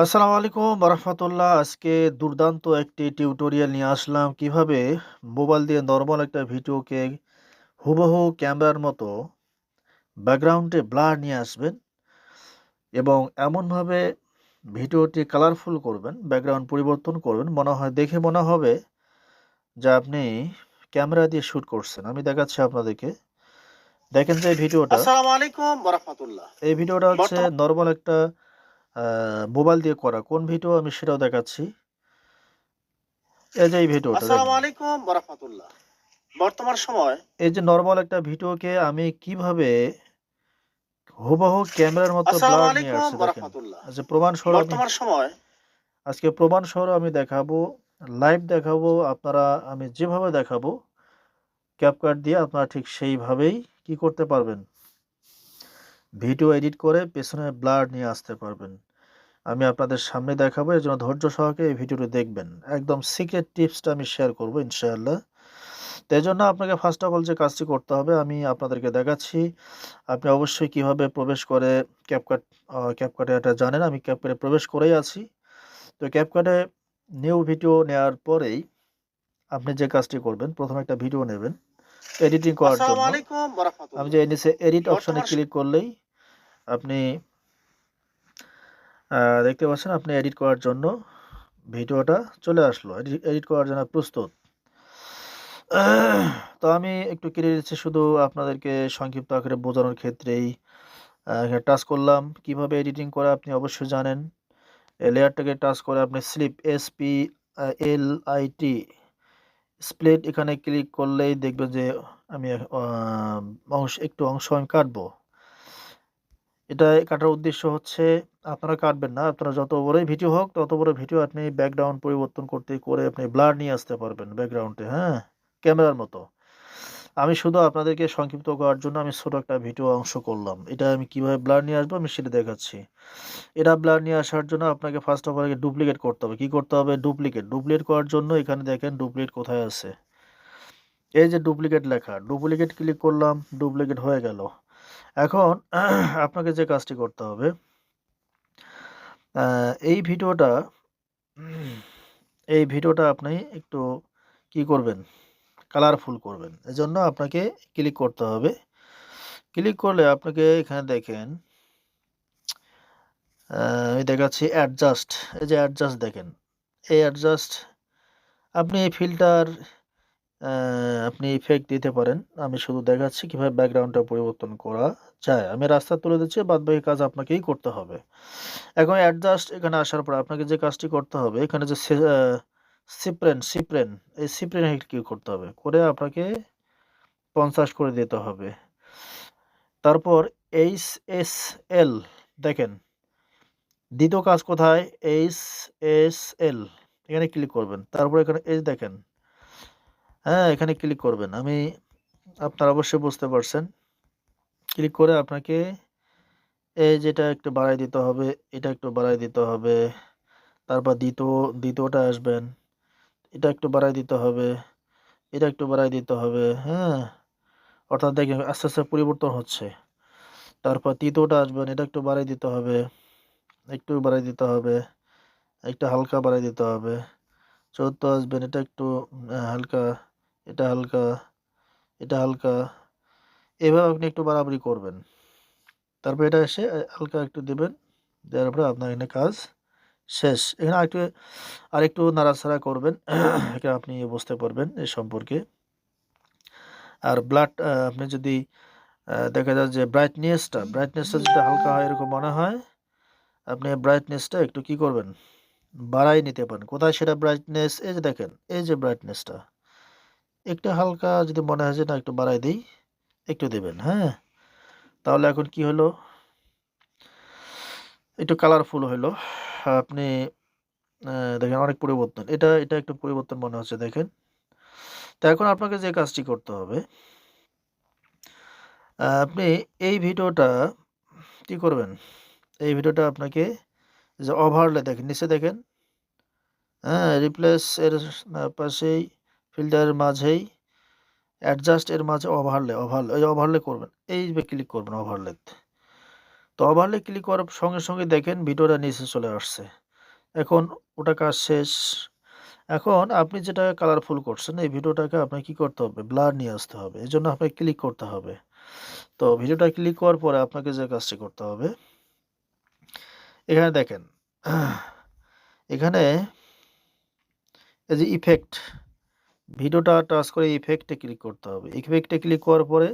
আসসালামু আলাইকুম রাহমাতুল্লাহ। আজকে দুর্দান্ত একটি টিউটোরিয়াল নিয়ে আসলাম কিভাবে মোবাইল দিয়ে নরমাল একটা ভিডিওকে হুবহু ক্যামেরার মতো ব্যাকগ্রাউন্ডে ব্লার নিয়ে আসবেন এবং এমনভাবে ভিডিওটি কালারফুল করবেন, ব্যাকগ্রাউন্ড পরিবর্তন করবেন, দেখে মনে হবে যে আপনি ক্যামেরা দিয়ে শ্যুট করছেন। আমি দেখাচ্ছি আপনাদেরকে। দেখেন যে আসসালামু আলাইকুম ওয়া রাহমাতুল্লাহ। এই ভিডিওটা হচ্ছে বর্তমান নরমাল একটা মোবাইল দিয়ে করা। কোন ভিডিও আমি সেটাও দেখাচ্ছি। এই যে এই ভিডিওটা আসসালামু দেখেন। আলাইকুম ওয়া রাহমাতুল্লাহ। বর্তমান সময় এই যে নরমাল একটা ভিডিওকে আমি কিভাবে হুবহু ক্যামেরার মতো আসসালামু ব্লার নিয়ে আলাইকুম আসছি ওয়া দেখেন। রাহমাতুল্লাহ। আচ্ছা বর্তমান সময় আজকে প্রমাণ সহ আমি দেখাবো, লাইভ দেখাবো। আমি যেভাবে দেখাবো ক্যাপকাট দিয়ে আপনারা ঠিক সেইভাবেই কি করতে পারবেন, ভিডিও এডিট করে পেছনে ব্লার নিয়ে আসতে পারবেন। আমি আপনাদের সামনে দেখাবো, এর জন্য ধৈর্য সহকারে এই ভিডিওটি দেখবেন। একদম সিক্রেট টিপসটা আমি শেয়ার করব ইনশাআল্লাহ। তো এজন্য আপনাকে ফার্স্ট অফ অল যে কাজটি করতে হবে আমি আপনাদেরকে দেখাচ্ছি। আপনি অবশ্যই কিভাবে প্রবেশ করে ক্যাপকাট ক্যাপকাটে এটা জানেন, আমি ক্যাপকাটে প্রবেশ করেই আছি। তো ক্যাপকাটে নিউ ভিডিও নেওয়ার পরেই আপনি যে কাজটি করবেন, প্রথমে একটা ভিডিও নেবেন এডিটিং করার আসসালামু জন্য। আলাইকুম ওয়া আমি যে রাহমাতুল্লাহ। নিচে এডিট অপশনে বর্তমান স ক্লিক করলেই আপনি দেখতে পাচ্ছেন আপনি এডিট করার জন্য ভিডিওটা চলে আসলো। এডিট করার জন্য প্রস্তুত। তো আমি একটু কেটে দিচ্ছি শুধু আপনাদেরকে সংক্ষিপ্ত আকারে বোঝানোর ক্ষেত্রেই। এখানে টাচ করলাম। কিভাবে এডিটিং করে আপনি অবশ্যই জানেন। এই লেয়ারটাকে টাচ করে আপনি SPLIT স্প্লিট এখানে ক্লিক করলেই দেখবেন যে আমি একটু অংশ আমি কাটবো। এটা কাটার উদ্দেশ্য হচ্ছে আপনারা কাটবেন না। আপনারা যত বড়ই ভিডিও হোক তত বড় ভিডিও আপনি ব্যাকগ্রাউন্ড পরিবর্তন করে আপনি ব্লার নিয়ে আসতে পারবেন ব্যাকগ্রাউন্ডে, হ্যাঁ? ক্যামেরার মতো। আমি শুধু আপনাদেরকে সংক্ষিপ্ত করার জন্য আমি ছোট একটা ভিডিও অংশ করলাম। এটা আমি কিভাবে ব্লার নিয়ে আসবো আমি সেটা দেখাচ্ছি। এটা ব্লার নিয়ে আসার জন্য আপনাকে ফার্স্ট অফ অল আগে ডুপ্লিকেট করতে হবে। কি করতে হবে? ডুপ্লিকেট করার জন্য এখানে দেখেন ডুপ্লিকেট কোথায় আছে? এই যে ডুপ্লিকেট লেখা, ডুপ্লিকেট ক্লিক করলাম, ডুপ্লিকেট হয়ে গেল। এখন আপনাকে যে কাজটি করতে হবে, এই ভিডিওটা এই ভিডিওটা আপনি একটু কি করবেন? কালারফুল করবেন। এজন্য আপনাকে ক্লিক করতে হবে। ক্লিক করলে আপনাকে এখানে দেখেন আমি দেখাচ্ছি অ্যাডজাস্ট। এই যে অ্যাডজাস্ট দেখেন। এই অ্যাডজাস্ট আপনি এই ফিল্টার আপনি ইফেক্ট দিতে পারেন। আমি শুধু দেখাচ্ছি কিভাবে ব্যাকগ্রাউন্ডটা পরিবর্তন করা যায়। আমি রাস্তা তুলে দিচ্ছি, বাদবাকি কাজ আপনাকেই করতে হবে। এখন অ্যাডজাস্ট এখানে আসার পর আপনাকে যে কাজটি করতে হবে, এখানে যে সিপ্রেন এই সিপ্রেনে ক্লিক করতে হবে। করে আপনাকে ৫০ করে দিতে হবে। তারপর HSL দেখেন, দ্বিতীয় কাজ কোথায়? HSL এখানে ক্লিক করবেন। তারপর এখানে এই দেখেন, হ্যাঁ? এখানে ক্লিক করবেন। আপনারা অবশ্যই বুঝতে পারছেন। ক্লিক করে আপনাকে এই যেটা একটু বাড়ায় দিতে হবে, এটা একটু বাড়ায় দিতে হবে। তারপর দ্বিতীয়টা আসবেন। এটা একটু বাড়ায় দিতে হবে, এটা একটু বাড়ায় দিতে হবে, হ্যাঁ? অর্থাৎ দেখেন আস্তে, আস্তে পরিবর্তন হচ্ছে। তারপর তৃতীয়টা আসবেন, এটা একটু বাড়ায় দিতে হবে, একটু বাড়ায় দিতে হবে, একটু হালকা বাড়ায় দিতে হবে। চতুর্থ আসবেন, এটা একটু হালকা, এটা হালকা, এটা হালকা। এভাবে আপনি একটু বাড়াবাড়ি করবেন। তারপর এটা এসে হালকা একটু দিবেন। দেওয়ার পরে আপনার এখানে কাজ শেষ। এখানে আরেকটু নাড়াচাড়া করবেন। এটা আপনি বুঝতে পারবেন এ সম্পর্কে। আর আপনি যদি দেখা যায় যে ব্রাইটনেসটা যদি হালকা হয় এরকম মনে হয়, আপনি ব্রাইটনেসটা একটু কি করবেন? বাড়ায় নিতে পারেন। কোথায় সেটা ব্রাইটনেস? এই যে দেখেন, এই যে ব্রাইটনেসটা। একটু হালকা যদি মনে হয় যে না একটু বাড়ায় দেই, একটু দিবেন, হ্যাঁ? তাহলে এখন কি হলো? একটু কালারফুল হইলো। আপনি দেখেন অনেক পরিবর্তন। এটা একটু পরিবর্তন মনে হচ্ছে দেখেন। তো এখন আপনাকে যে কাজটি করতে হবে, আপনি এই ভিডিওটা কি করবেন? এই ভিডিওটা আপনাকে যে ওভারলে দেখেন, নিচে দেখেন, হ্যাঁ? রিপ্লেস এর পাশেই ফিল্টারের মাঝেই অ্যাডজাস্ট এর মাঝে ওভারলে এই ওভারলে করবেন। এই যে ক্লিক করবেন ওভারলেতে। তো ওভারলে ক্লিক করার সঙ্গে, সঙ্গে দেখেন ভিডিওটা নিচে চলে আসছে। এখন ওটা কাজ শেষ। এখন আপনি যেটা কালারফুল করছেন এই ভিডিওটাকে আপনাকে কি করতে হবে, ব্লার নিয়ে আসতে হবে। এই জন্য আপনাকে ক্লিক করতে হবে। তো ভিডিওটা ক্লিক করার পরে আপনাকে যে কাজটি করতে হবে, এখানে দেখেন এখানে এই যে ইফেক্ট, ভিডিওটা টাচ করে ইফেক্টে ক্লিক করতে হবে। ইফেক্টে ক্লিক করার পরে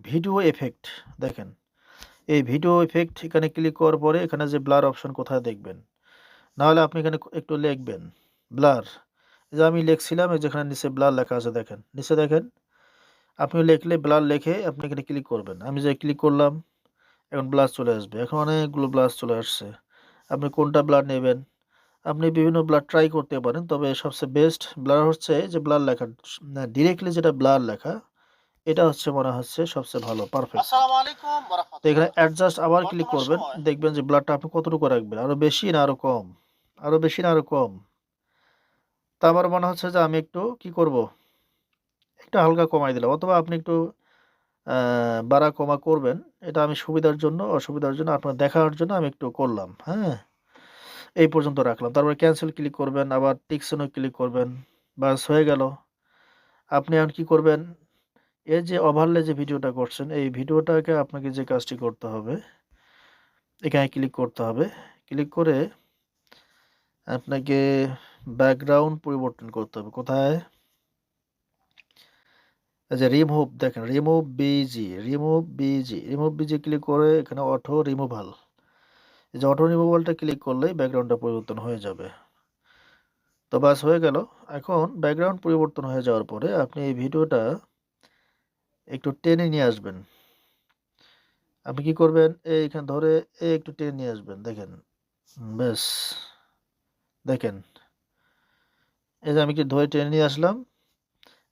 ভিডিও এফেক্ট দেখেন, এই ভিডিও এফেক্ট এখানে ক্লিক করার পরে এখানে যে ব্লার অপশন কোথায় দেখবেন, নাহলে আপনি এখানে একটু লিখবেন ব্লার। যে আমি লিখছিলাম এই যেখানে নিচে ব্লার লেখা আছে দেখেন, নিচে দেখেন, আপনি লিখলে ব্লার লিখে আপনি এখানে ক্লিক করবেন। আমি যে ক্লিক করলাম এখন ব্লার চলে আসবে। এখন অনেকগুলো ব্লার চলে আসছে। আপনি কোনটা ব্লার নেবেন, আপনি বিভিন্ন ব্লার ট্রাই করতে পারেন, তবে সবচেয়ে বেস্ট ব্লার হচ্ছে যে ব্লার লেখা, ডিরেক্টলি যেটা ব্লার লেখা, এটা হচ্ছে মনে হচ্ছে সবচেয়ে ভালো, পারফেক্ট। আসসালামু আলাইকুম ওয়া তো এখানে রাহমাতুল্লাহ। অ্যাডজাস্ট আবার ক্লিক বর্তমান করবেন, সময় দেখবেন যে ব্লারটা আপনি কতটুকু রাখবেন, আরও বেশি না আরও কম, আরও বেশি না আরও কম। তা আমার মনে হচ্ছে যে আমি একটু কি করব, একটু হালকা কমাই দিলাম, অথবা আপনি একটু বাড়া কমা করবেন। এটা আমি সুবিধার জন্য অসুবিধার জন্য আপনার দেখার জন্য আমি একটু করলাম, হ্যাঁ। এই পর্যন্ত রাখলাম, তারপরে ক্যান্সেল ক্লিক করবেন, আবার টিকসনে ক্লিক করবেন, বাস হয়ে গেল। আপনি এখন কী করবেন, এই যে ওভারলে যে ভিডিওটা করছেন এই ভিডিওটাকে আপনাকে যে কাজটি করতে হবে, এখানে ক্লিক করতে হবে। ক্লিক করে আপনাকে ব্যাকগ্রাউন্ড পরিবর্তন করতে হবে। কোথায়, এই যে রিমুভ দেখেন, রিমুভ বিজি ক্লিক করে এখানে অটো রিমুভাল, এই যে অটো রিমুভালটা ক্লিক করলেই ব্যাকগ্রাউন্ডটা পরিবর্তন হয়ে যাবে। তো বাস হয়ে গেল। এখন ব্যাকগ্রাউন্ড পরিবর্তন হয়ে যাওয়ার পরে আপনি এই ভিডিওটা একটু টেনে নিয়ে আসবেন। আপনি কি করবেন, এইখানে ধরে একটু টেনে নিয়ে আসবেন, দেখেন, ব্যাস দেখেন, এই যে আমি একটু ধরে টেনে নিয়ে আসলাম।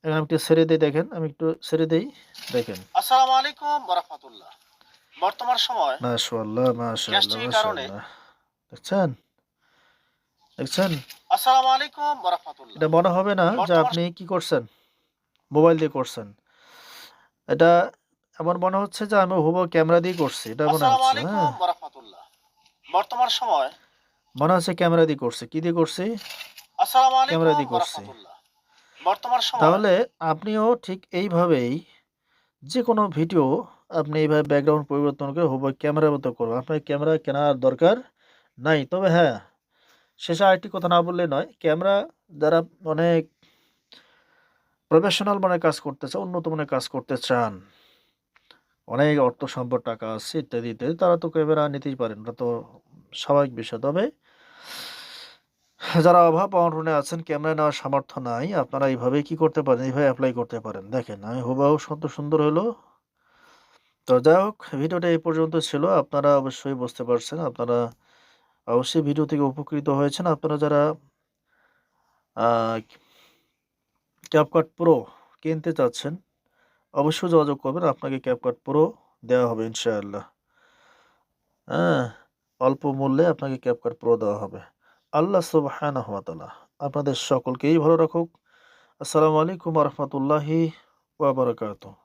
এখন আমি একটু ছেড়ে দিই, দেখেন আমি একটু ছেড়ে দিই, দেখেন। আসসালামু আলাইকুম ওয়া রাহমাতুল্লাহ। বর্তমান সময় মাশাআল্লাহ মাশাআল্লাহ গ্যাস্ট্রিকের কারণে মাশাআল্লাহ, দেখছেন দেখছেন, আসসালামু আলাইকুম ওয়া রাহমাতুল্লাহ। এটা মনে হবে না যে বর্তমান আপনি কি করছেন, মোবাইল দিয়ে করছেন। এটা এমন মনে হচ্ছে যে আমি হুবহু ক্যামেরা দিয়ে করছি, এটা মনে আসসালামু হচ্ছে, আলাইকুম হ্যাঁ, ওয়া রাহমাতুল্লাহ। বর্তমান সময় মনে হচ্ছে ক্যামেরা দিয়ে করছি। কি দিয়ে করছি, আসসালামু ক্যামেরা আলাইকুম দিয়ে ওয়া করছি। রাহমাতুল্লাহ। বর্তমান সময় তাহলে আপনিও ঠিক এইভাবেই যে কোনো ভিডিও আপনি এইভাবে ব্যাকগ্রাউন্ড পরিবর্তন করে হুবহু ক্যামেরার মতো করবেন। আপনার ক্যামেরা কেনার দরকার নাই। তবে হ্যাঁ, শেষে আরেকটি কথা না বললেই নয়, ক্যামেরা যারা অনেক প্রফেশনাল মানের কাজ করতে চান, উন্নত মানের কাজ করতে চান, অনেক অর্থ সম্পদ টাকা আছে ইত্যাদি ইত্যাদি, তারা তো ক্যামেরা নিতেই পারেন, ওটা তো স্বাভাবিক বিষয়। তবে যারা অভাব অনটনে আছেন, ক্যামেরা নেওয়ার সামর্থ্য নাই, আপনারা এইভাবে কি করতে পারেন, এইভাবে অ্যাপ্লাই করতে পারেন। দেখেন আমি হুবহু সুন্দর হলো। তো যাই হোক, ভিডিওটা এই পর্যন্ত ছিল। আপনারা অবশ্যই বুঝতে পারছেন, আপনারা অবশ্যই ভিডিও থেকে উপকৃত হয়েছেন। আপনারা যারা ক্যাপকাট প্রো কিনতে চাচ্ছেন অবশ্যই যোগাযোগ করবেন, আপনাকে ক্যাপকাট প্রো দেওয়া হবে ইনশাআল্লাহ, হ্যাঁ, অল্প মূল্যে আপনাকে ক্যাপকাট প্রো দেওয়া হবে। আল্লাহ সুবহানাহু ওয়া তাআলা আপনাদের সকলকেই ভালো রাখুক। আসসালামু আলাইকুম ওয়া রাহমাতুল্লাহি ওয়া বারাকাতুহু।